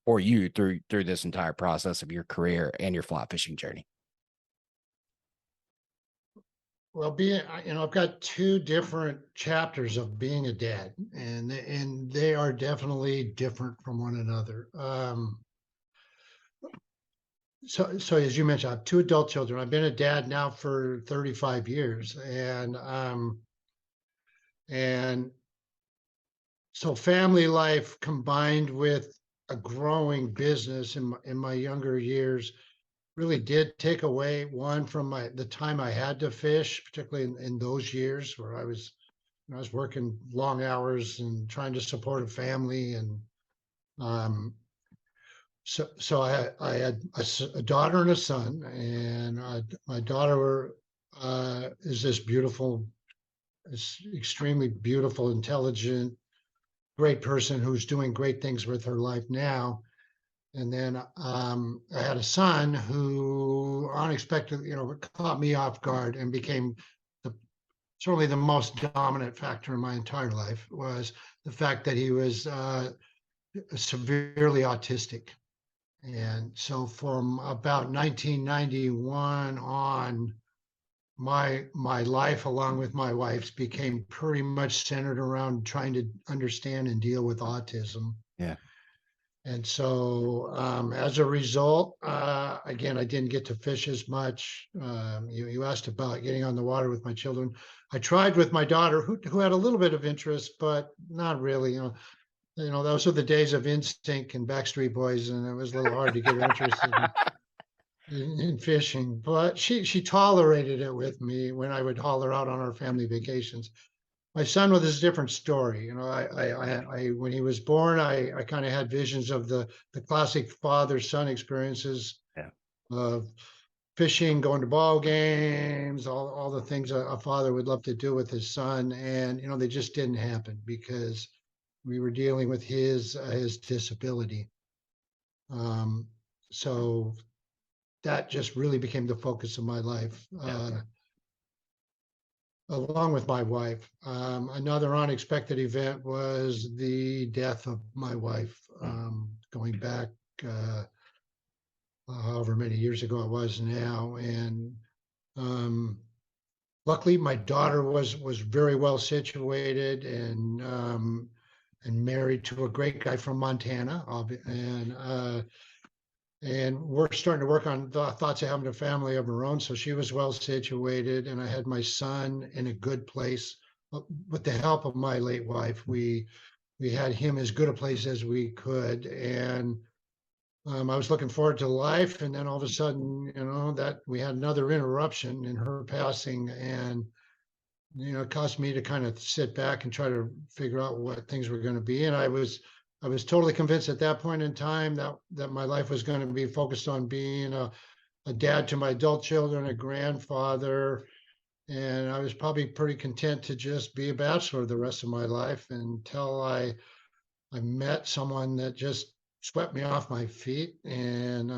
for you through this entire process of your career and your fly fishing journey. Well, I've got two different chapters of being a dad, and they are definitely different from one another. So as you mentioned, I have two adult children. I've been a dad now for 35 years, and so family life combined with a growing business in my younger years really did take away one from the time I had to fish, particularly in those years where I was working long hours and trying to support a family. And so I had a daughter and a son, and my daughter is this beautiful, extremely beautiful, intelligent, great person who's doing great things with her life now. And then I had a son who unexpectedly, caught me off guard and became certainly the most dominant factor in my entire life was the fact that he was severely autistic. And so from about 1991 on, my life along with my wife's became pretty much centered around trying to understand and deal with autism. Yeah. And so as a result, again, I didn't get to fish as much. You asked about getting on the water with my children. I tried with my daughter, who had a little bit of interest, but not really. Those are the days of Instinct and Backstreet Boys, and it was a little hard to get her interested in fishing. But she tolerated it with me when I would haul her out on our family vacations. My son was a different story. I when he was born, I kind of had visions of the classic father-son experiences of fishing, going to ball games, all the things a father would love to do with his son. And, they just didn't happen because we were dealing with his disability. So that just really became the focus of my life. Along with my wife. Another unexpected event was the death of my wife, going back however many years ago it was now. And luckily, my daughter was very well situated and married to a great guy from Montana. And we're starting to work on the thoughts of having a family of her own. So she was well situated, and I had my son in a good place. With the help of my late wife, we had him as good a place as we could. And I was looking forward to life. And then all of a sudden, that we had another interruption in her passing. And, it caused me to kind of sit back and try to figure out what things were going to be. And I was totally convinced at that point in time that my life was going to be focused on being a dad to my adult children, a grandfather, and I was probably pretty content to just be a bachelor the rest of my life until I met someone that just swept me off my feet, and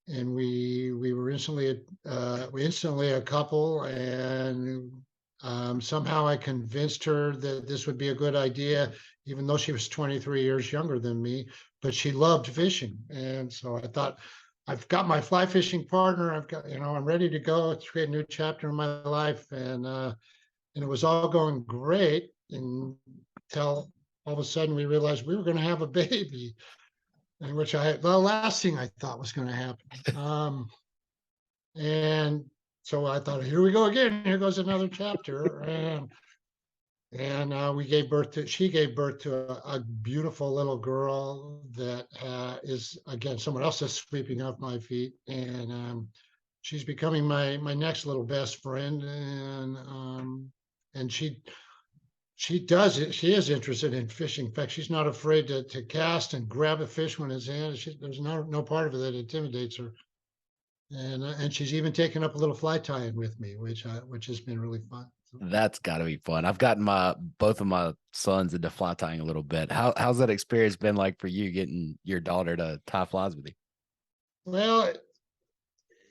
we were instantly a couple, and somehow I convinced her that this would be a good idea, even though she was 23 years younger than me, but she loved fishing. And so I thought, I've got my fly fishing partner. I'm ready to go. It's create a new chapter in my life. And it was all going great until all of a sudden we realized we were going to have a baby, the last thing I thought was going to happen. And so I thought, here we go again. Here goes another chapter. And she gave birth to a beautiful little girl that is, again, someone else is sweeping off my feet. And she's becoming my next little best friend. And she does it. She is interested in fishing. In fact, she's not afraid to cast and grab a fish when it's in. There's no part of it that intimidates her. And she's even taken up a little fly tying with me, which has been really fun. That's got to be fun. I've gotten both of my sons into fly tying a little bit. How's that experience been like for you, getting your daughter to tie flies with you? Well,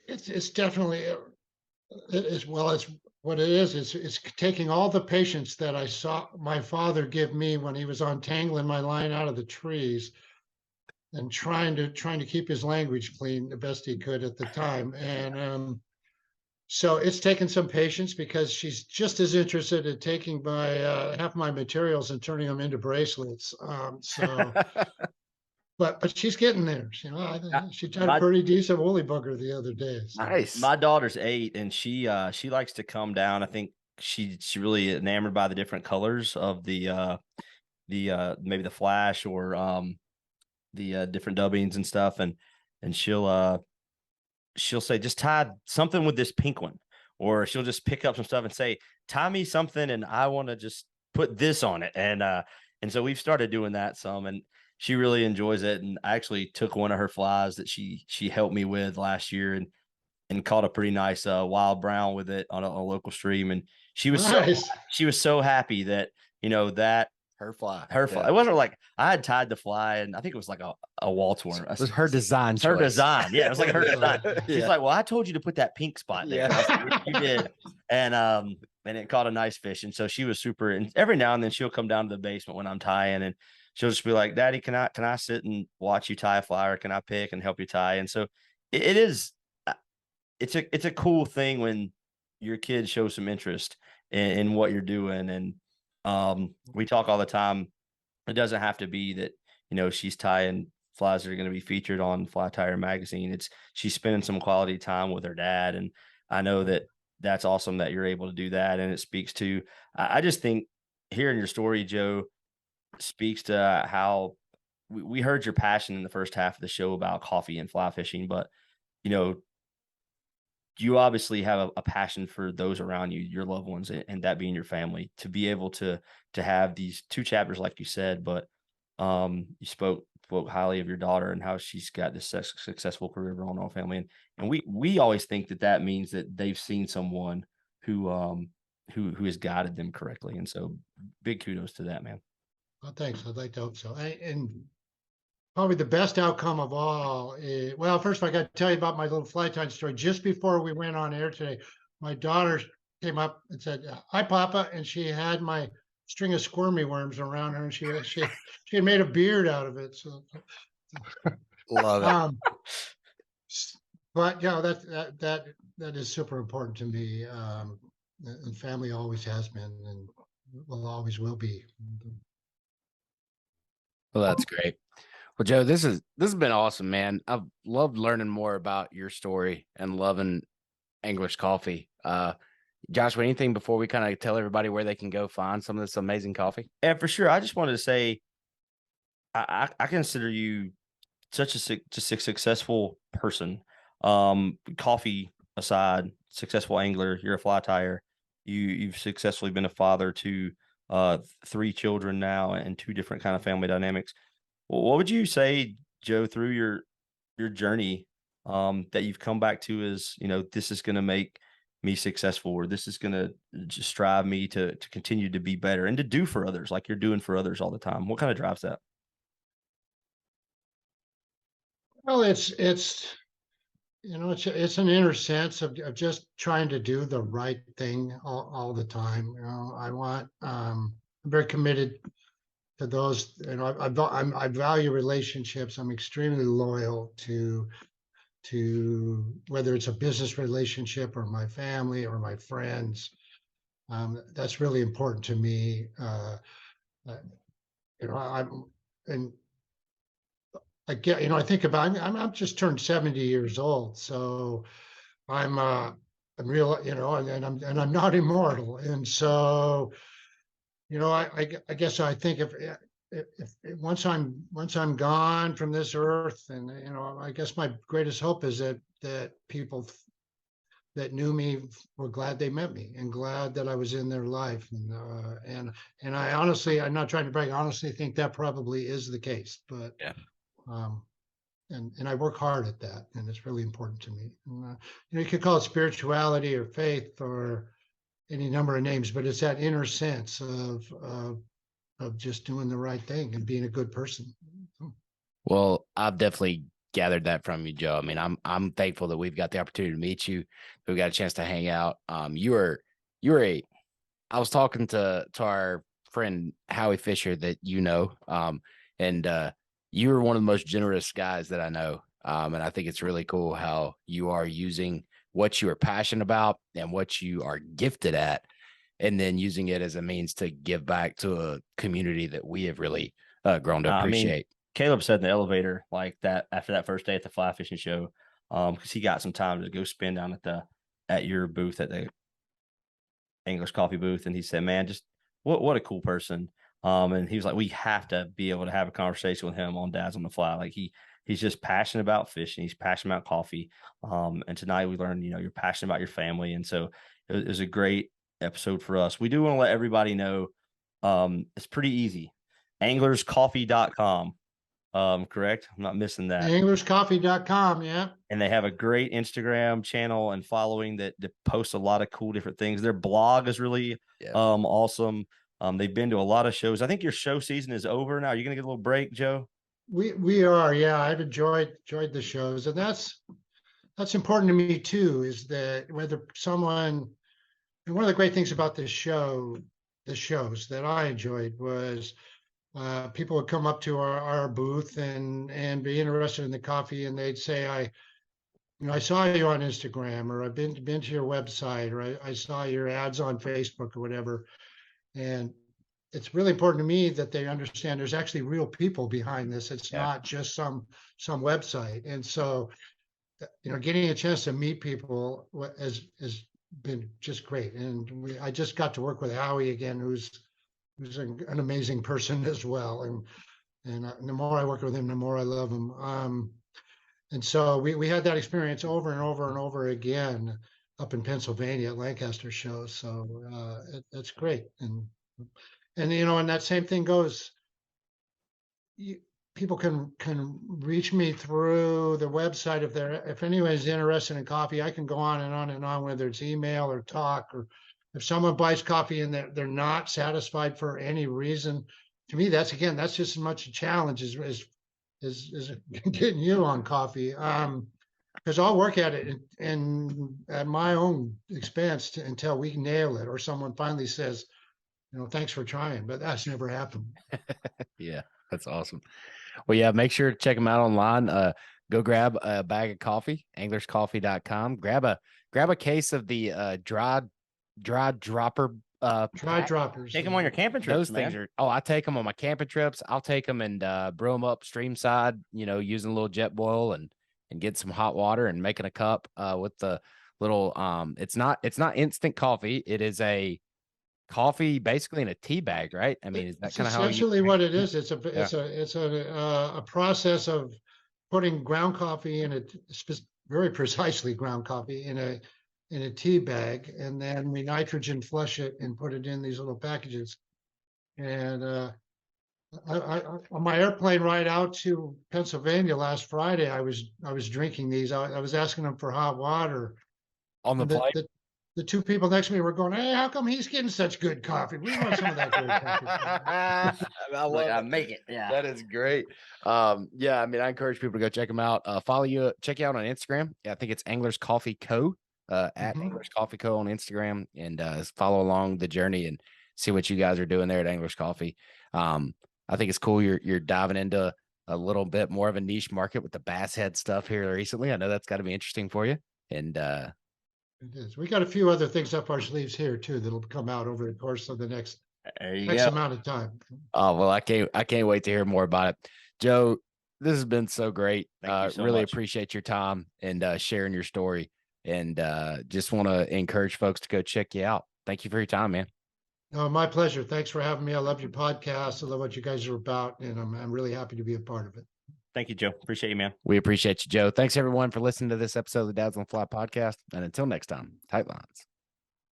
it's definitely It's what it is. It's taking all the patience that I saw my father give me when he was untangling my line out of the trees and trying to keep his language clean the best he could at the time. And so it's taken some patience because she's just as interested in taking my half my materials and turning them into bracelets. But she's getting there. You know, she tied a pretty decent woolly bugger the other day. So. Nice. My daughter's 8, and she likes to come down. I think she really enamored by the different colors of the maybe the flash or the different dubbings and stuff, and she'll say, just tie something with this pink one, or she'll just pick up some stuff and say, tie me something, and I want to just put this on it, and so we've started doing that some, and she really enjoys it. And I actually took one of her flies that she helped me with last year, and caught a pretty nice wild brown with it on a local stream, and she was nice. she was so happy that that her fly. It wasn't like I had tied the fly, and I think it was like a waltz worm. It was her design. It's her design. Yeah, it was like her design. She's Yeah. like, "Well, I told you to put that pink spot there." Yeah. I was like, you did, and it caught a nice fish, and so she was super. And every now and then she'll come down to the basement when I'm tying, and she'll just be like, "Daddy, can I sit and watch you tie a fly, or can I pick and help you tie?" And so it is. It's a cool thing when your kids show some interest in what you're doing, and we talk all the time. It doesn't have to be that she's tying flies that are going to be featured on Fly Tire magazine. It's she's spending some quality time with her dad, and I know that's awesome that you're able to do that, and it speaks to. I just think hearing your story, Joe, speaks to how we heard your passion in the first half of the show about coffee and fly fishing, but you know you obviously have a passion for those around you, your loved ones, and that being your family, to be able to have these 2 chapters, like you said, but you spoke highly of your daughter and how she's got this successful career around our family. And we always think that means that they've seen someone who has guided them correctly. And so big kudos to that, man. Well, thanks. I'd like to hope so. And probably the best outcome of all is, well, first I got to tell you about my little fly tying story. Just before we went on air today, my daughter came up and said, "Hi, Papa," and she had my string of squirmy worms around her, and she had made a beard out of it. So Love it. But that is super important to me. And family always has been, and always will be. Well, that's great. Well, Joe, this has been awesome, man. I've loved learning more about your story and loving English coffee. Josh, anything before we kind of tell everybody where they can go find some of this amazing coffee? Yeah, for sure. I just wanted to say, I consider you such a successful person. Coffee aside, successful angler. You're a fly tire. You've successfully been a father to 3 children now and 2 different kind of family dynamics. Well, what would you say, Joe, through your journey, that you've come back to is, this is going to make me successful, or this is going to just drive me to continue to be better and to do for others like you're doing for others all the time? What kind of drives that? Well, it's an inner sense of just trying to do the right thing all the time. I'm very committed to those. I value relationships. I'm extremely loyal to whether it's a business relationship or my family or my friends. That's really important to me. I'm and I get, I think about, I'm just turned 70 years old, so I'm real, and I'm not immortal. And so, I guess I think if once I'm gone from this earth, and, I guess my greatest hope is that people that knew me were glad they met me and glad that I was in their life. And I honestly, I'm not trying to brag, I honestly think that probably is the case, but Yeah. And I work hard at that, and it's really important to me. And, you could call it spirituality or faith or any number of names, but it's that inner sense of just doing the right thing and being a good person. Well, I've definitely gathered that from you, Joe. I mean, I'm thankful that we've got the opportunity to meet you. We got a chance to hang out. I was talking to our friend Howie Fisher that and you were one of the most generous guys that I know. And I think it's really cool how you are using what you are passionate about and what you are gifted at, and then using it as a means to give back to a community that we have really grown to appreciate. I mean, Caleb said in the elevator like that after that first day at the fly fishing show, because he got some time to go spend down at your booth at the English Coffee booth, and he said, "Man, just what a cool person." And he was like, "We have to be able to have a conversation with him on Dads on the Fly. Like he's just passionate about fishing. He's passionate about coffee. And tonight we learned, you're passionate about your family, and so it was a great episode for us. We do want to let everybody know, it's pretty easy. Anglerscoffee.com. Correct? I'm not missing that. Anglerscoffee.com, yeah. And they have a great Instagram channel and following that posts a lot of cool different things. Their blog is really awesome. They've been to a lot of shows. I think your show season is over now. Are you going to get a little break, Joe? We are, yeah. I've enjoyed the shows, and that's important to me too. Is that whether someone, and one of the great things about the shows that I enjoyed was people would come up to our booth and be interested in the coffee, and they'd say, I saw you on Instagram, or I've been to your website, or I saw your ads on Facebook or whatever. And it's really important to me that they understand there's actually real people behind this. It's not just some website. And so, getting a chance to meet people has been just great. And I just got to work with Howie again, who's an amazing person as well. And the more I work with him, the more I love him. And so we had that experience over and over and over again up in Pennsylvania at Lancaster shows. So that's great. And and that same thing goes. People can reach me through the website if anyone's interested in coffee. I can go on and on and on, whether it's email or talk, or if someone buys coffee and they're not satisfied for any reason. To me, that's just as much a challenge as getting you on coffee. Because I'll work at it and at my own expense until we nail it, or someone finally says, thanks for trying. But that's never happened. Yeah, that's awesome. Well, yeah, make sure to check them out online. Go grab a bag of coffee, anglerscoffee.com. Grab a case of the dry dropper. Dry droppers. Take them on your camping trips. Those things I take them on my camping trips. I'll take them and brew them up streamside, using a little jet boil and get some hot water and making a cup with the little it's not instant coffee. It is a coffee basically in a tea bag, right? I mean, is that kind of how essentially what it is? It's a process of putting ground coffee in very precisely ground coffee in a tea bag, and then we nitrogen flush it and put it in these little packages. And I on my airplane ride out to Pennsylvania last Friday, I was drinking these. I was asking them for hot water on the plane. The two people next to me were going, "Hey, how come he's getting such good coffee? We want some of that good coffee." I make it. Yeah, that is great. Yeah, I mean, I encourage people to go check them out. Check you out on Instagram. Yeah, I think it's Anglers Coffee Co. At Anglers Coffee Co. on Instagram, and follow along the journey and see what you guys are doing there at Anglers Coffee. I think it's cool. You're diving into a little bit more of a niche market with the bass head stuff here recently. I know that's got to be interesting for you. And it is. We got a few other things up our sleeves here too that'll come out over the course of the next amount of time. Oh well, I can't wait to hear more about it, Joe. This has been so great. Thank you so really much. Appreciate your time and sharing your story. And just want to encourage folks to go check you out. Thank you for your time, man. No, my pleasure. Thanks for having me. I love your podcast. I love what you guys are about, and I'm really happy to be a part of it. Thank you, Joe. Appreciate you, man. We appreciate you, Joe. Thanks, everyone, for listening to this episode of the Dads on the Fly podcast. And until next time, tight lines.